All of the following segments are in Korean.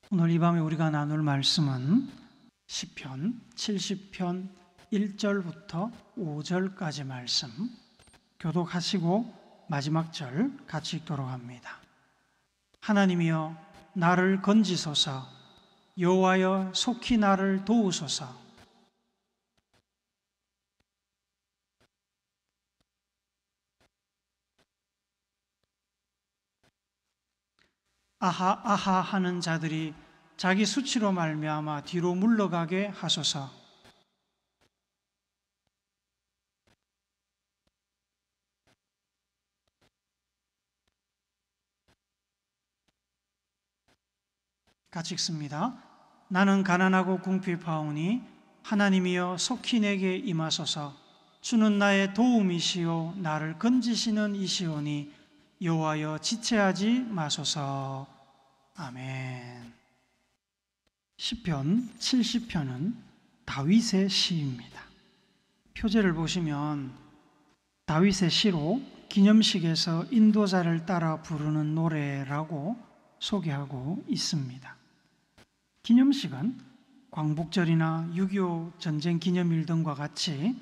오늘 이 밤에 우리가 나눌 말씀은 시편 70편 1절부터 5절까지 말씀, 교독하시고 마지막 절 같이 읽도록 합니다. 하나님이여 나를 건지소서, 여호와여 속히 나를 도우소서. 아하 아하 하는 자들이 자기 수치로 말미암아 뒤로 물러가게 하소서. 같이 읽습니다. 나는 가난하고 궁핍하오니 하나님이여 속히 내게 임하소서. 주는 나의 도움이시오 나를 건지시는 이시오니 여호와여 지체하지 마소서. 아멘. 시편 70편은 다윗의 시입니다. 표제를 보시면 다윗의 시로 기념식에서 인도자를 따라 부르는 노래라고 소개하고 있습니다. 기념식은 광복절이나 6.25 전쟁 기념일 등과 같이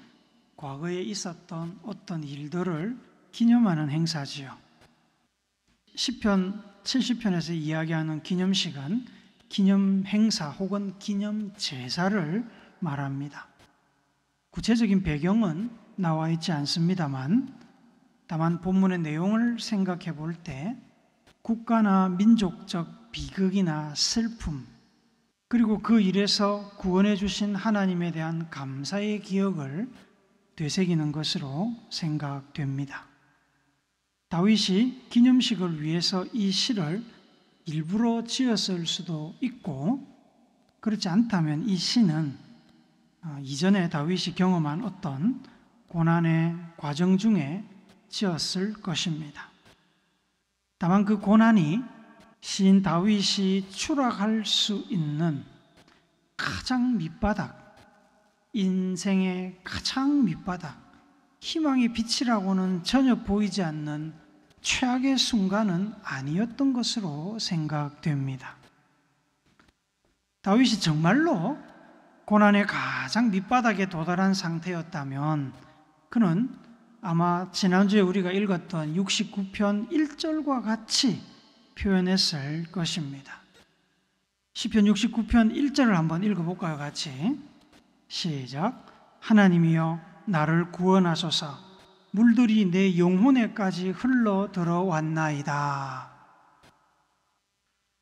과거에 있었던 어떤 일들을 기념하는 행사지요. 시편 70편에서 이야기하는 기념식은 기념 행사 혹은 기념 제사를 말합니다. 구체적인 배경은 나와 있지 않습니다만, 다만 본문의 내용을 생각해 볼 때 국가나 민족적 비극이나 슬픔, 그리고 그 일에서 구원해 주신 하나님에 대한 감사의 기억을 되새기는 것으로 생각됩니다. 다윗이 기념식을 위해서 이 시를 일부러 지었을 수도 있고, 그렇지 않다면 이 시는 이전에 다윗이 경험한 어떤 고난의 과정 중에 지었을 것입니다. 다만 그 고난이 시인 다윗이 추락할 수 있는 가장 밑바닥, 인생의 가장 밑바닥, 희망의 빛이라고는 전혀 보이지 않는 최악의 순간은 아니었던 것으로 생각됩니다. 다윗이 정말로 고난의 가장 밑바닥에 도달한 상태였다면 그는 아마 지난주에 우리가 읽었던 69편 1절과 같이 표현했을 것입니다. 시편 69편 1절을 한번 읽어볼까요? 같이 시작. 하나님이여 나를 구원하소서. 물들이 내 영혼에까지 흘러 들어왔나이다.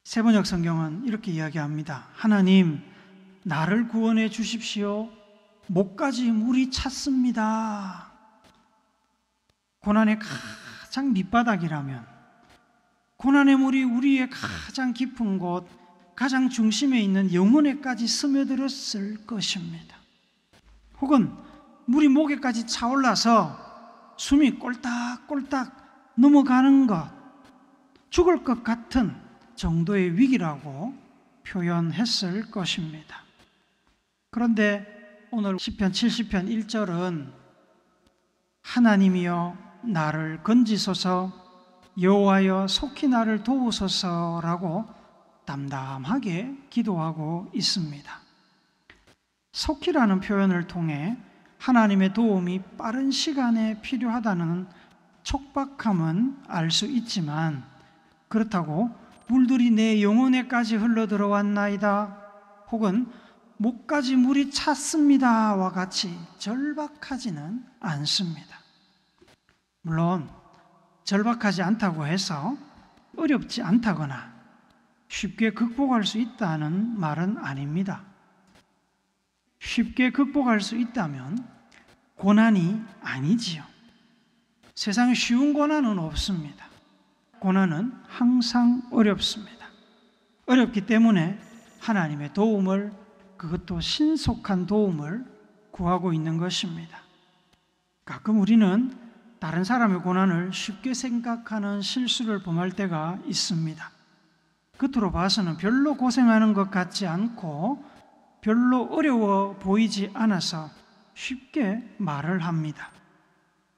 세번역 성경은 이렇게 이야기합니다. 하나님 나를 구원해 주십시오. 목까지 물이 찼습니다. 고난의 가장 밑바닥이라면, 고난의 물이 우리의 가장 깊은 곳, 가장 중심에 있는 영혼에까지 스며들었을 것입니다. 혹은 물이 목에까지 차올라서 숨이 꼴딱꼴딱 넘어가는 것, 죽을 것 같은 정도의 위기라고 표현했을 것입니다. 그런데 오늘 시편 70편 1절은 하나님이여 나를 건지소서, 여호와여 속히 나를 도우소서라고 담담하게 기도하고 있습니다. 속히라는 표현을 통해 하나님의 도움이 빠른 시간에 필요하다는 촉박함은 알 수 있지만, 그렇다고 물들이 내 영혼에까지 흘러들어왔나이다 혹은 목까지 물이 찼습니다와 같이 절박하지는 않습니다. 물론 절박하지 않다고 해서 어렵지 않다거나 쉽게 극복할 수 있다는 말은 아닙니다. 쉽게 극복할 수 있다면 고난이 아니지요. 세상에 쉬운 고난은 없습니다. 고난은 항상 어렵습니다. 어렵기 때문에 하나님의 도움을, 그것도 신속한 도움을 구하고 있는 것입니다. 가끔 우리는 다른 사람의 고난을 쉽게 생각하는 실수를 범할 때가 있습니다. 겉으로 봐서는 별로 고생하는 것 같지 않고 별로 어려워 보이지 않아서 쉽게 말을 합니다.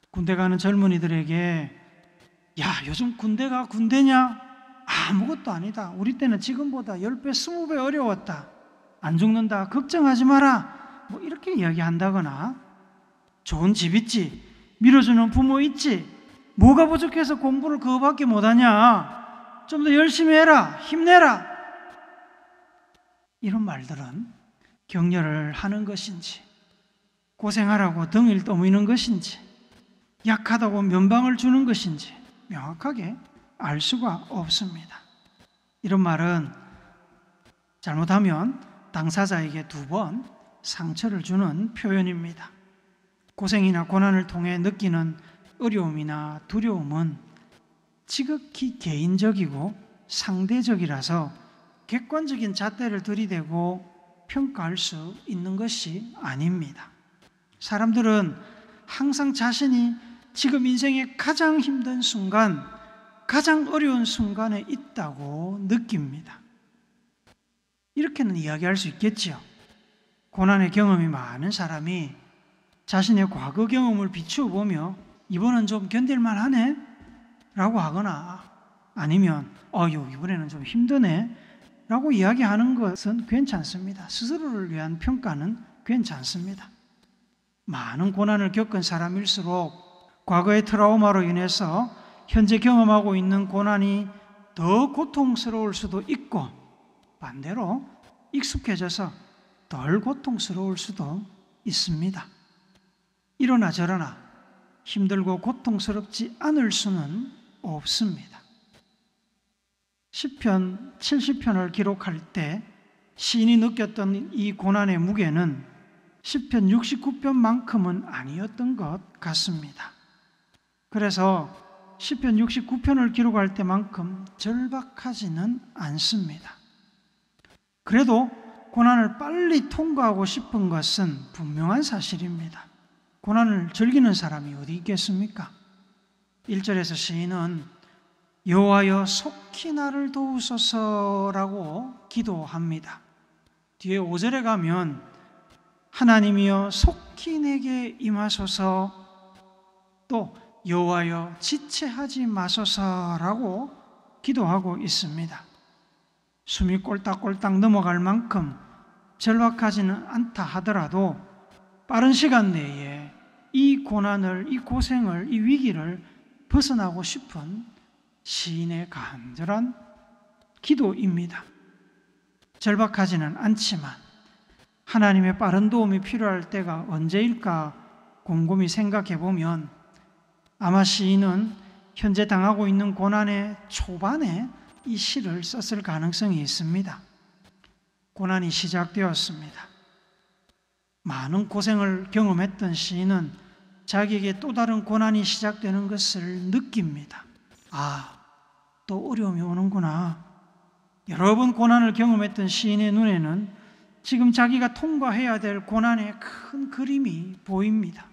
군대 가는 젊은이들에게 야 요즘 군대가 군대냐? 아무것도 아니다. 우리 때는 지금보다 10배, 20배 어려웠다. 안 죽는다. 걱정하지 마라. 뭐 이렇게 이야기한다거나, 좋은 집 있지, 밀어주는 부모 있지, 뭐가 부족해서 공부를 그거밖에 못하냐, 좀 더 열심히 해라, 힘내라, 이런 말들은 격려를 하는 것인지, 고생하라고 등을 떠미는 것인지, 약하다고 면방을 주는 것인지 명확하게 알 수가 없습니다. 이런 말은 잘못하면 당사자에게 2번 상처를 주는 표현입니다. 고생이나 고난을 통해 느끼는 어려움이나 두려움은 지극히 개인적이고 상대적이라서 객관적인 잣대를 들이대고 평가할 수 있는 것이 아닙니다. 사람들은 항상 자신이 지금 인생의 가장 힘든 순간, 가장 어려운 순간에 있다고 느낍니다. 이렇게는 이야기할 수 있겠지요. 고난의 경험이 많은 사람이 자신의 과거 경험을 비추어 보며 이번은 좀 견딜만 하네? 라고 하거나, 아니면 이번에는 좀 힘드네? 라고 이야기하는 것은 괜찮습니다. 스스로를 위한 평가는 괜찮습니다. 많은 고난을 겪은 사람일수록 과거의 트라우마로 인해서 현재 경험하고 있는 고난이 더 고통스러울 수도 있고, 반대로 익숙해져서 덜 고통스러울 수도 있습니다. 이러나 저러나 힘들고 고통스럽지 않을 수는 없습니다. 시편 70편을 기록할 때 시인이 느꼈던 이 고난의 무게는 시편 69편만큼은 아니었던 것 같습니다. 그래서 시편 69편을 기록할 때만큼 절박하지는 않습니다. 그래도 고난을 빨리 통과하고 싶은 것은 분명한 사실입니다. 고난을 즐기는 사람이 어디 있겠습니까? 1절에서 시인은 여호와여 속히 나를 도우소서라고 기도합니다. 뒤에 5절에 가면 하나님이여 속히 내게 임하소서, 또 여호와여 지체하지 마소서라고 기도하고 있습니다. 숨이 꼴딱꼴딱 넘어갈 만큼 절박하지는 않다 하더라도 빠른 시간 내에 이 고난을, 이 고생을, 이 위기를 벗어나고 싶은 시인의 간절한 기도입니다. 절박하지는 않지만 하나님의 빠른 도움이 필요할 때가 언제일까 곰곰이 생각해 보면 아마 시인은 현재 당하고 있는 고난의 초반에 이 시를 썼을 가능성이 있습니다. 고난이 시작되었습니다. 많은 고생을 경험했던 시인은 자기에게 또 다른 고난이 시작되는 것을 느낍니다. 또 어려움이 오는구나. 여러 번 고난을 경험했던 시인의 눈에는 지금 자기가 통과해야 될 고난의 큰 그림이 보입니다.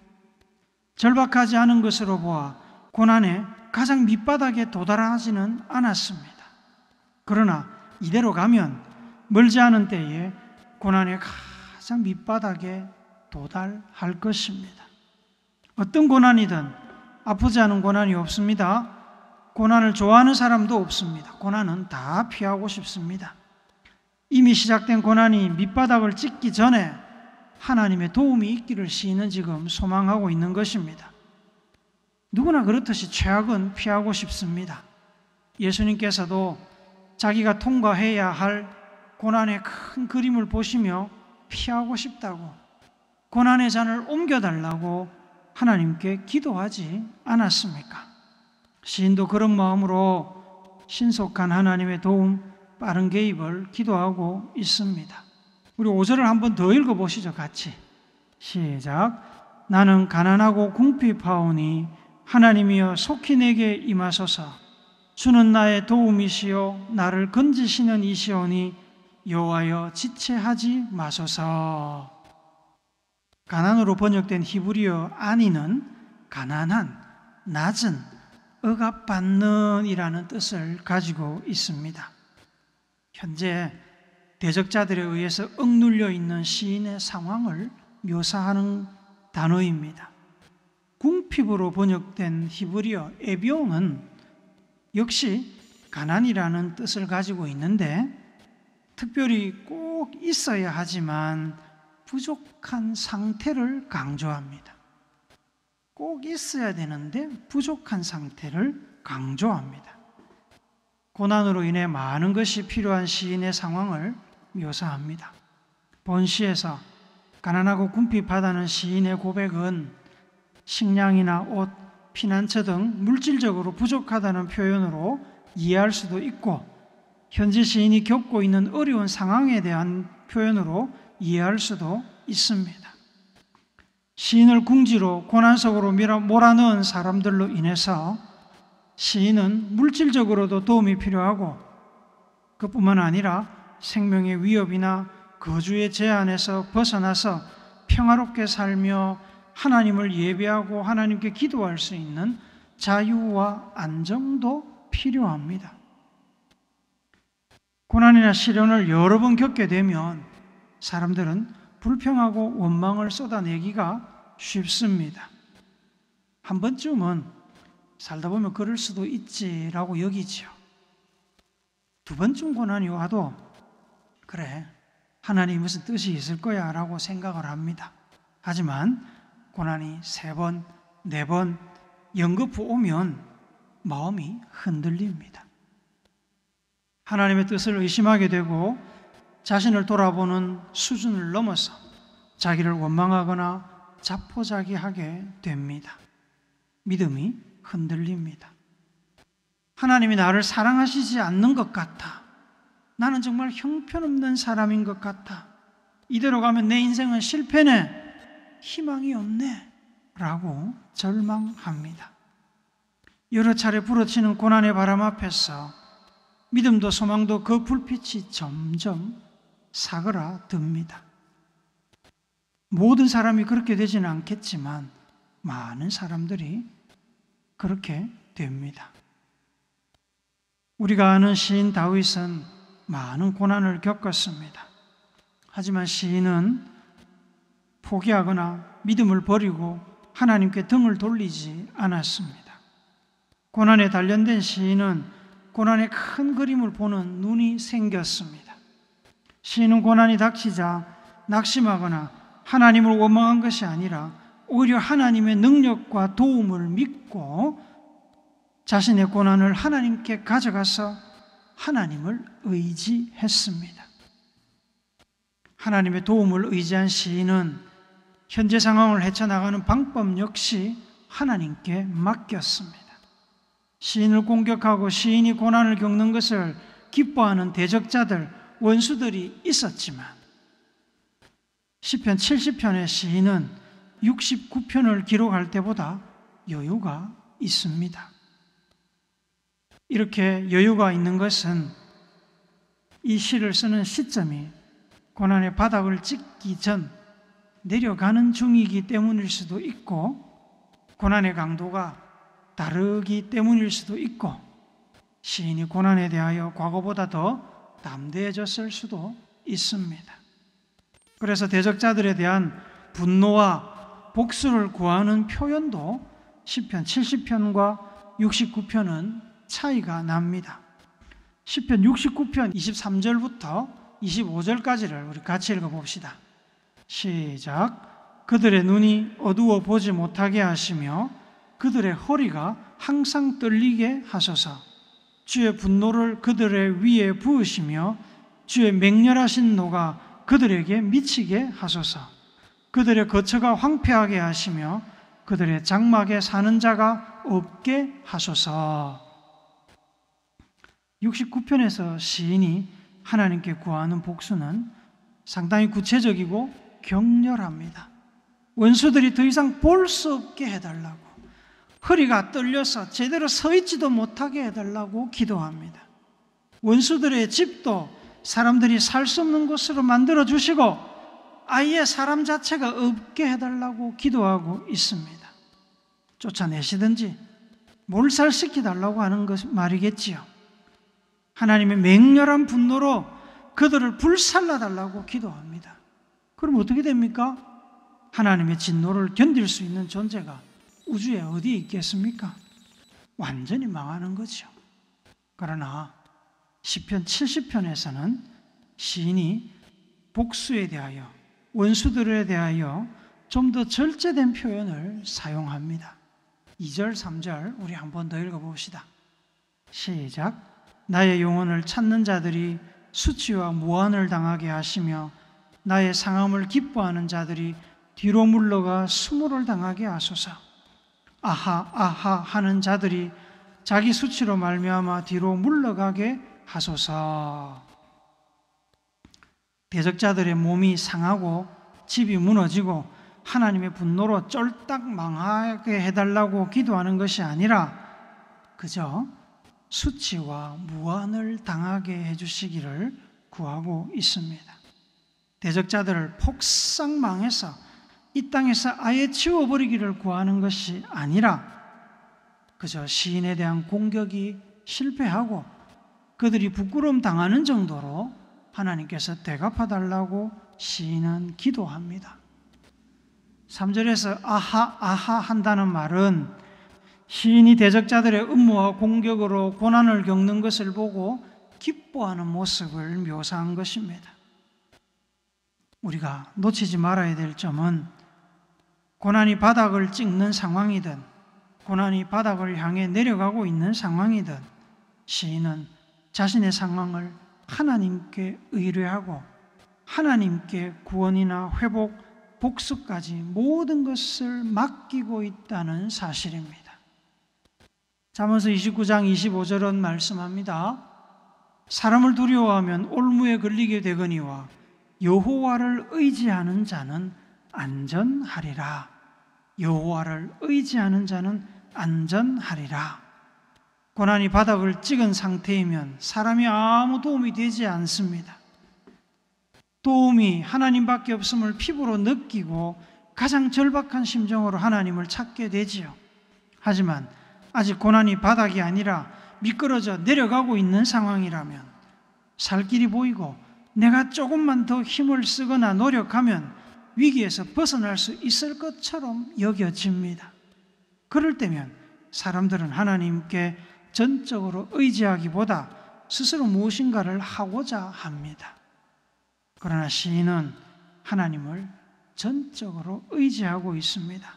절박하지 않은 것으로 보아 고난의 가장 밑바닥에 도달하지는 않았습니다. 그러나 이대로 가면 멀지 않은 때에 고난의 가장 밑바닥에 도달할 것입니다. 어떤 고난이든 아프지 않은 고난이 없습니다. 고난을 좋아하는 사람도 없습니다. 고난은 다 피하고 싶습니다. 이미 시작된 고난이 밑바닥을 찍기 전에 하나님의 도움이 있기를 시인은 지금 소망하고 있는 것입니다. 누구나 그렇듯이 최악은 피하고 싶습니다. 예수님께서도 자기가 통과해야 할 고난의 큰 그림을 보시며 피하고 싶다고, 고난의 잔을 옮겨달라고 하나님께 기도하지 않았습니까? 시인도 그런 마음으로 신속한 하나님의 도움, 빠른 개입을 기도하고 있습니다. 우리 5절을 한번 더 읽어보시죠. 같이 시작. 나는 가난하고 궁핍하오니 하나님이여 속히 내게 임하소서. 주는 나의 도움이시요 나를 건지시는 이시오니 여호와여 지체하지 마소서. 가난으로 번역된 히브리어 아니는 가난한, 낮은, 억압받는 이라는 뜻을 가지고 있습니다. 현재 대적자들에 의해서 억눌려 있는 시인의 상황을 묘사하는 단어입니다. 궁핍으로 번역된 히브리어 에비오는 역시 가난이라는 뜻을 가지고 있는데 특별히 꼭 있어야 하지만 부족한 상태를 강조합니다. 꼭 있어야 되는데 부족한 상태를 강조합니다. 고난으로 인해 많은 것이 필요한 시인의 상황을 묘사합니다. 본 시에서 가난하고 궁핍하다는 시인의 고백은 식량이나 옷, 피난처 등 물질적으로 부족하다는 표현으로 이해할 수도 있고 현재 시인이 겪고 있는 어려운 상황에 대한 표현으로 이해할 수도 있습니다. 시인을 궁지로 고난 속으로 몰아넣은 사람들로 인해서 시인은 물질적으로도 도움이 필요하고 그뿐만 아니라 생명의 위협이나 거주의 제한에서 벗어나서 평화롭게 살며 하나님을 예배하고 하나님께 기도할 수 있는 자유와 안정도 필요합니다. 고난이나 시련을 여러 번 겪게 되면 사람들은 불평하고 원망을 쏟아내기가 쉽습니다. 한 번쯤은 살다 보면 그럴 수도 있지라고 여기죠. 두 번쯤 고난이 와도 그래, 하나님이 무슨 뜻이 있을 거야 라고 생각을 합니다. 하지만 고난이 3번, 4번 연거푸 오면 마음이 흔들립니다. 하나님의 뜻을 의심하게 되고 자신을 돌아보는 수준을 넘어서 자기를 원망하거나 자포자기하게 됩니다. 믿음이 흔들립니다. 하나님이 나를 사랑하시지 않는 것 같아. 나는 정말 형편없는 사람인 것 같아. 이대로 가면 내 인생은 실패네. 희망이 없네. 라고 절망합니다. 여러 차례 부러치는 고난의 바람 앞에서 믿음도 소망도 그 불빛이 점점 사그라듭니다. 모든 사람이 그렇게 되지는 않겠지만 많은 사람들이 그렇게 됩니다. 우리가 아는 시인 다윗은 많은 고난을 겪었습니다. 하지만 시인은 포기하거나 믿음을 버리고 하나님께 등을 돌리지 않았습니다. 고난에 단련된 시인은 고난의 큰 그림을 보는 눈이 생겼습니다. 시인은 고난이 닥치자 낙심하거나 하나님을 원망한 것이 아니라 오히려 하나님의 능력과 도움을 믿고 자신의 고난을 하나님께 가져가서 하나님을 의지했습니다. 하나님의 도움을 의지한 시인은 현재 상황을 헤쳐나가는 방법 역시 하나님께 맡겼습니다. 시인을 공격하고 시인이 고난을 겪는 것을 기뻐하는 대적자들, 원수들이 있었지만 시편 70편의 시인은 69편을 기록할 때보다 여유가 있습니다. 이렇게 여유가 있는 것은 이 시를 쓰는 시점이 고난의 바닥을 찍기 전 내려가는 중이기 때문일 수도 있고 고난의 강도가 다르기 때문일 수도 있고 시인이 고난에 대하여 과거보다 더 담대해졌을 수도 있습니다. 그래서 대적자들에 대한 분노와 복수를 구하는 표현도 시편 70편과 69편은 차이가 납니다. 시편 69편 23절부터 25절까지를 우리 같이 읽어봅시다. 시작. 그들의 눈이 어두워 보지 못하게 하시며 그들의 허리가 항상 떨리게 하소서. 주의 분노를 그들의 위에 부으시며 주의 맹렬하신 노가 그들에게 미치게 하소서. 그들의 거처가 황폐하게 하시며 그들의 장막에 사는 자가 없게 하소서. 69편에서 시인이 하나님께 구하는 복수는 상당히 구체적이고 격렬합니다. 원수들이 더 이상 볼 수 없게 해달라고, 허리가 떨려서 제대로 서 있지도 못하게 해달라고 기도합니다. 원수들의 집도 사람들이 살 수 없는 곳으로 만들어 주시고 아예 사람 자체가 없게 해달라고 기도하고 있습니다. 쫓아내시든지 몰살시키달라고 하는 것 말이겠지요. 하나님의 맹렬한 분노로 그들을 불살라달라고 기도합니다. 그럼 어떻게 됩니까? 하나님의 진노를 견딜 수 있는 존재가 우주에 어디에 있겠습니까? 완전히 망하는 거죠. 그러나 시편 70편에서는 시인이 복수에 대하여, 원수들에 대하여 좀 더 절제된 표현을 사용합니다. 2절, 3절 우리 한 번 더 읽어봅시다. 시작. 나의 영혼을 찾는 자들이 수치와 무한을 당하게 하시며 나의 상함을 기뻐하는 자들이 뒤로 물러가 수모를 당하게 하소서. 아하 아하 하는 자들이 자기 수치로 말미암아 뒤로 물러가게 하소서. 대적자들의 몸이 상하고 집이 무너지고 하나님의 분노로 쫄딱 망하게 해달라고 기도하는 것이 아니라 그저 수치와 무한을 당하게 해주시기를 구하고 있습니다. 대적자들을 폭삭 망해서 이 땅에서 아예 지워버리기를 구하는 것이 아니라 그저 시인에 대한 공격이 실패하고 그들이 부끄러움 당하는 정도로 하나님께서 대갚아달라고 시인은 기도합니다. 3절에서 아하 아하 한다는 말은 시인이 대적자들의 음모와 공격으로 고난을 겪는 것을 보고 기뻐하는 모습을 묘사한 것입니다. 우리가 놓치지 말아야 될 점은 고난이 바닥을 찍는 상황이든 고난이 바닥을 향해 내려가고 있는 상황이든 시인은 자신의 상황을 하나님께 의뢰하고 하나님께 구원이나 회복, 복수까지 모든 것을 맡기고 있다는 사실입니다. 잠언서 29장 25절은 말씀합니다. 사람을 두려워하면 올무에 걸리게 되거니와 여호와를 의지하는 자는 안전하리라. 여호와를 의지하는 자는 안전하리라. 고난이 바닥을 찍은 상태이면 사람이 아무 도움이 되지 않습니다. 도움이 하나님밖에 없음을 피부로 느끼고 가장 절박한 심정으로 하나님을 찾게 되지요. 하지만 아직 고난이 바닥이 아니라 미끄러져 내려가고 있는 상황이라면 살 길이 보이고 내가 조금만 더 힘을 쓰거나 노력하면 위기에서 벗어날 수 있을 것처럼 여겨집니다. 그럴 때면 사람들은 하나님께 전적으로 의지하기보다 스스로 무엇인가를 하고자 합니다. 그러나 시인은 하나님을 전적으로 의지하고 있습니다.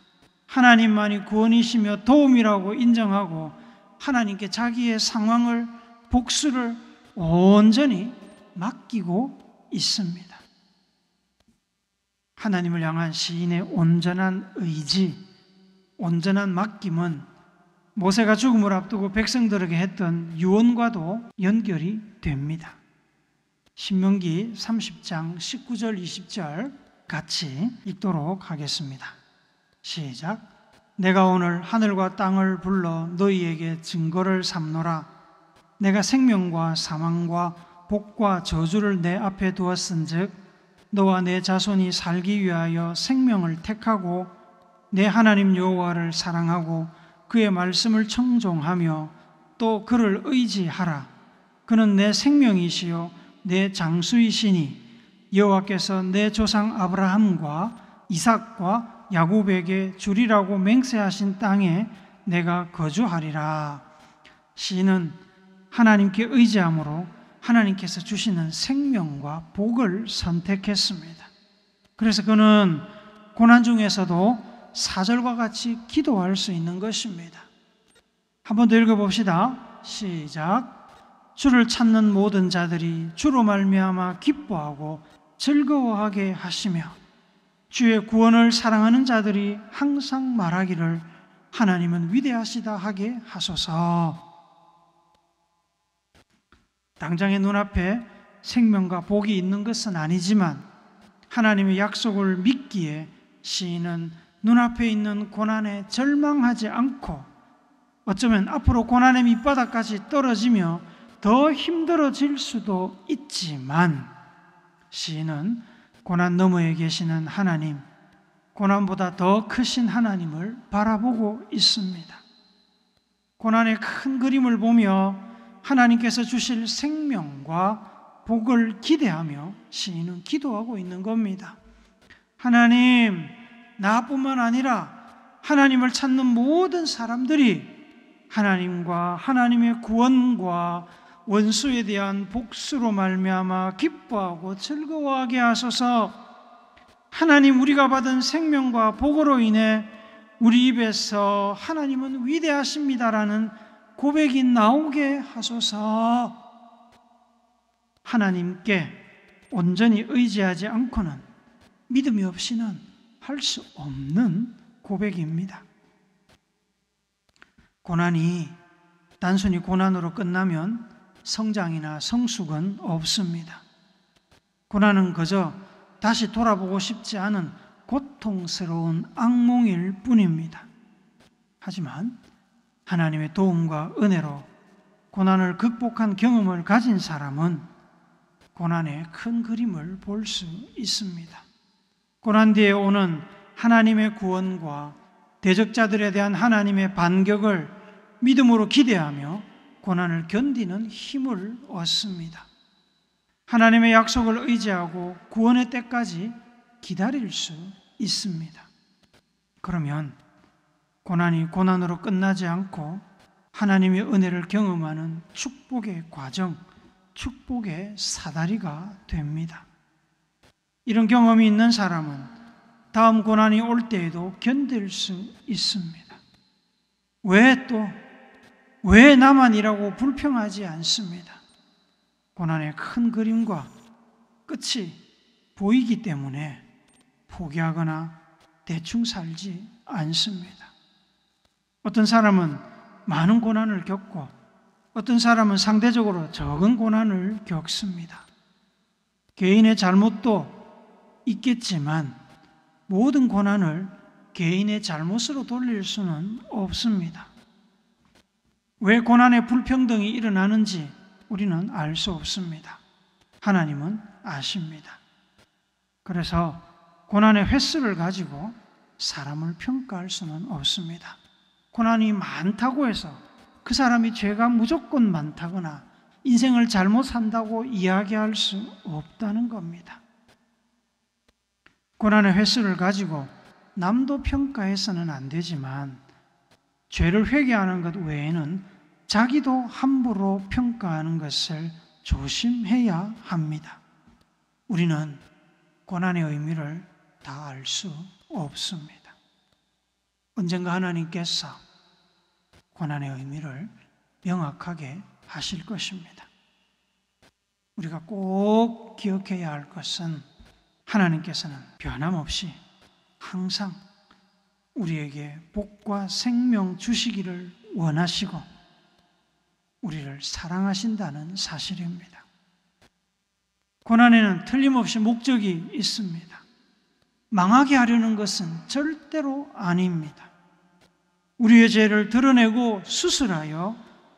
하나님만이 구원이시며 도움이라고 인정하고 하나님께 자기의 상황을, 복수를 온전히 맡기고 있습니다. 하나님을 향한 시인의 온전한 의지, 온전한 맡김은 모세가 죽음을 앞두고 백성들에게 했던 유언과도 연결이 됩니다. 신명기 30장 19절 20절 같이 읽도록 하겠습니다. 시작. 내가 오늘 하늘과 땅을 불러 너희에게 증거를 삼노라. 내가 생명과 사망과 복과 저주를 내 앞에 두었은즉 너와 내 자손이 살기 위하여 생명을 택하고 내 하나님 여호와를 사랑하고 그의 말씀을 청종하며 또 그를 의지하라. 그는 내 생명이시요 내 장수이시니 여호와께서 내 조상 아브라함과 이삭과 야곱에게 주리라고 맹세하신 땅에 내가 거주하리라. 시인은 하나님께 의지함으로 하나님께서 주시는 생명과 복을 선택했습니다. 그래서 그는 고난 중에서도 4절과 같이 기도할 수 있는 것입니다. 한 번 더 읽어봅시다. 시작. 주를 찾는 모든 자들이 주로 말미암아 기뻐하고 즐거워하게 하시며 주의 구원을 사랑하는 자들이 항상 말하기를 하나님은 위대하시다 하게 하소서. 당장의 눈앞에 생명과 복이 있는 것은 아니지만 하나님의 약속을 믿기에 시인은 눈앞에 있는 고난에 절망하지 않고 어쩌면 앞으로 고난의 밑바닥까지 떨어지며 더 힘들어질 수도 있지만 시인은 고난 너머에 계시는 하나님, 고난보다 더 크신 하나님을 바라보고 있습니다. 고난의 큰 그림을 보며 하나님께서 주실 생명과 복을 기대하며 시인은 기도하고 있는 겁니다. 하나님, 나뿐만 아니라 하나님을 찾는 모든 사람들이 하나님과 하나님의 구원과 원수에 대한 복수로 말미암아 기뻐하고 즐거워하게 하소서. 하나님, 우리가 받은 생명과 복으로 인해 우리 입에서 하나님은 위대하십니다라는 고백이 나오게 하소서. 하나님께 온전히 의지하지 않고는, 믿음이 없이는 할 수 없는 고백입니다. 고난이 단순히 고난으로 끝나면 성장이나 성숙은 없습니다. 고난은 그저 다시 돌아보고 싶지 않은 고통스러운 악몽일 뿐입니다. 하지만 하나님의 도움과 은혜로 고난을 극복한 경험을 가진 사람은 고난의 큰 그림을 볼 수 있습니다. 고난 뒤에 오는 하나님의 구원과 대적자들에 대한 하나님의 반격을 믿음으로 기대하며 고난을 견디는 힘을 얻습니다. 하나님의 약속을 의지하고 구원의 때까지 기다릴 수 있습니다. 그러면 고난이 고난으로 끝나지 않고 하나님의 은혜를 경험하는 축복의 과정, 축복의 사다리가 됩니다. 이런 경험이 있는 사람은 다음 고난이 올 때에도 견딜 수 있습니다. 왜 나만이라고 불평하지 않습니다. 고난의 큰 그림과 끝이 보이기 때문에 포기하거나 대충 살지 않습니다. 어떤 사람은 많은 고난을 겪고 어떤 사람은 상대적으로 적은 고난을 겪습니다. 개인의 잘못도 있겠지만 모든 고난을 개인의 잘못으로 돌릴 수는 없습니다. 왜 고난의 불평등이 일어나는지 우리는 알 수 없습니다. 하나님은 아십니다. 그래서 고난의 횟수를 가지고 사람을 평가할 수는 없습니다. 고난이 많다고 해서 그 사람이 죄가 무조건 많다거나 인생을 잘못 산다고 이야기할 수 없다는 겁니다. 고난의 횟수를 가지고 남도 평가해서는 안 되지만 죄를 회개하는 것 외에는 자기도 함부로 평가하는 것을 조심해야 합니다. 우리는 고난의 의미를 다 알 수 없습니다. 언젠가 하나님께서 고난의 의미를 명확하게 하실 것입니다. 우리가 꼭 기억해야 할 것은 하나님께서는 변함없이 항상 우리에게 복과 생명 주시기를 원하시고 우리를 사랑하신다는 사실입니다. 고난에는 틀림없이 목적이 있습니다. 망하게 하려는 것은 절대로 아닙니다. 우리의 죄를 드러내고 수술하여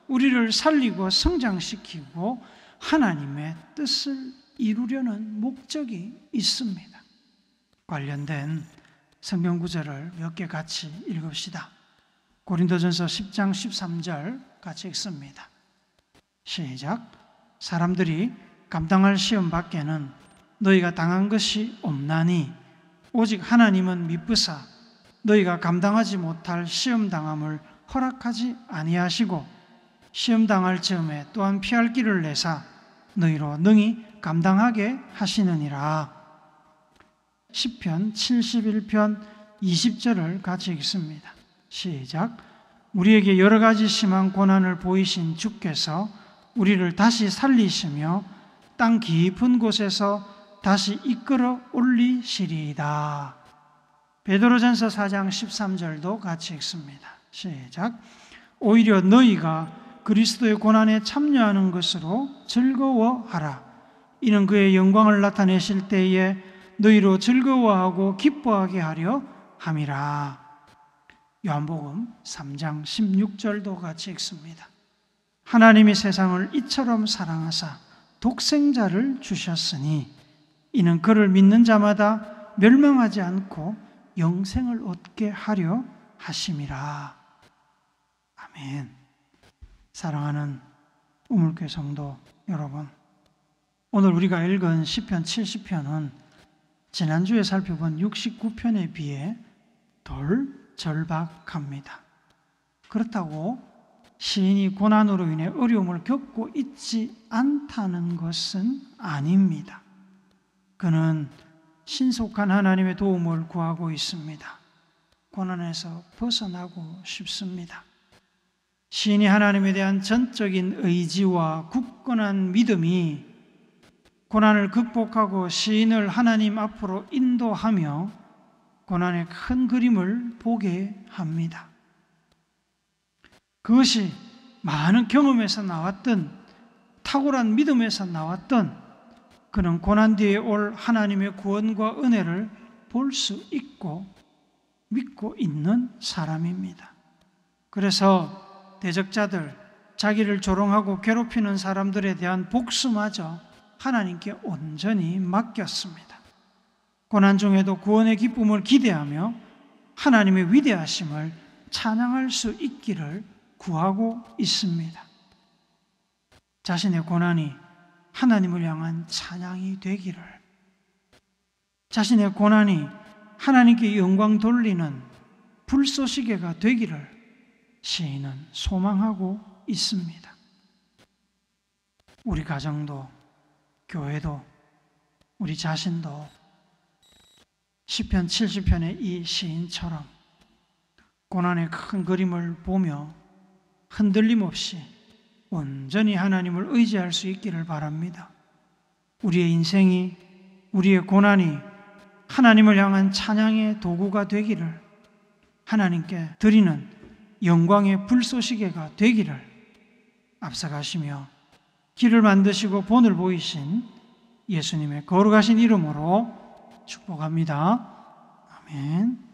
우리를 살리고 성장시키고 하나님의 뜻을 이루려는 목적이 있습니다. 관련된 성경 구절을 몇 개 같이 읽읍시다. 고린도전서 10장 13절 같이 읽습니다. 시작. 사람들이 감당할 시험 밖에는 너희가 당한 것이 없나니 오직 하나님은 미쁘사 너희가 감당하지 못할 시험 당함을 허락하지 아니하시고 시험 당할 즈음에 또한 피할 길을 내사 너희로 능히 감당하게 하시느니라. 시편 71편 20절을 같이 읽습니다. 시작. 우리에게 여러 가지 심한 고난을 보이신 주께서 우리를 다시 살리시며 땅 깊은 곳에서 다시 이끌어 올리시리이다. 베드로전서 4장 13절도 같이 읽습니다. 시작. 오히려 너희가 그리스도의 고난에 참여하는 것으로 즐거워하라. 이는 그의 영광을 나타내실 때에 너희로 즐거워하고 기뻐하게 하려 함이라. 요한복음 3장 16절도 같이 읽습니다. 하나님이 세상을 이처럼 사랑하사 독생자를 주셨으니 이는 그를 믿는 자마다 멸망하지 않고 영생을 얻게 하려 하심이라. 아멘. 사랑하는 우물교회 성도 여러분, 오늘 우리가 읽은 시편 70편은 지난주에 살펴본 69편에 비해 덜 절박합니다. 그렇다고 시인이 고난으로 인해 어려움을 겪고 있지 않다는 것은 아닙니다. 그는 신속한 하나님의 도움을 구하고 있습니다. 고난에서 벗어나고 싶습니다. 시인이 하나님에 대한 전적인 의지와 굳건한 믿음이 고난을 극복하고 시인을 하나님 앞으로 인도하며 고난의 큰 그림을 보게 합니다. 그것이 많은 경험에서 나왔던, 탁월한 믿음에서 나왔던, 그는 고난 뒤에 올 하나님의 구원과 은혜를 볼 수 있고 믿고 있는 사람입니다. 그래서 대적자들, 자기를 조롱하고 괴롭히는 사람들에 대한 복수마저 하나님께 온전히 맡겼습니다. 고난 중에도 구원의 기쁨을 기대하며 하나님의 위대하심을 찬양할 수 있기를 구하고 있습니다. 자신의 고난이 하나님을 향한 찬양이 되기를, 자신의 고난이 하나님께 영광 돌리는 불쏘시개가 되기를 시인은 소망하고 있습니다. 우리 가정도, 교회도, 우리 자신도 시편 70편의 이 시인처럼 고난의 큰 그림을 보며 흔들림 없이 온전히 하나님을 의지할 수 있기를 바랍니다. 우리의 인생이, 우리의 고난이 하나님을 향한 찬양의 도구가 되기를, 하나님께 드리는 영광의 불쏘시개가 되기를 앞서가시며 길을 만드시고 본을 보이신 예수님의 거룩하신 이름으로 축복합니다. 아멘.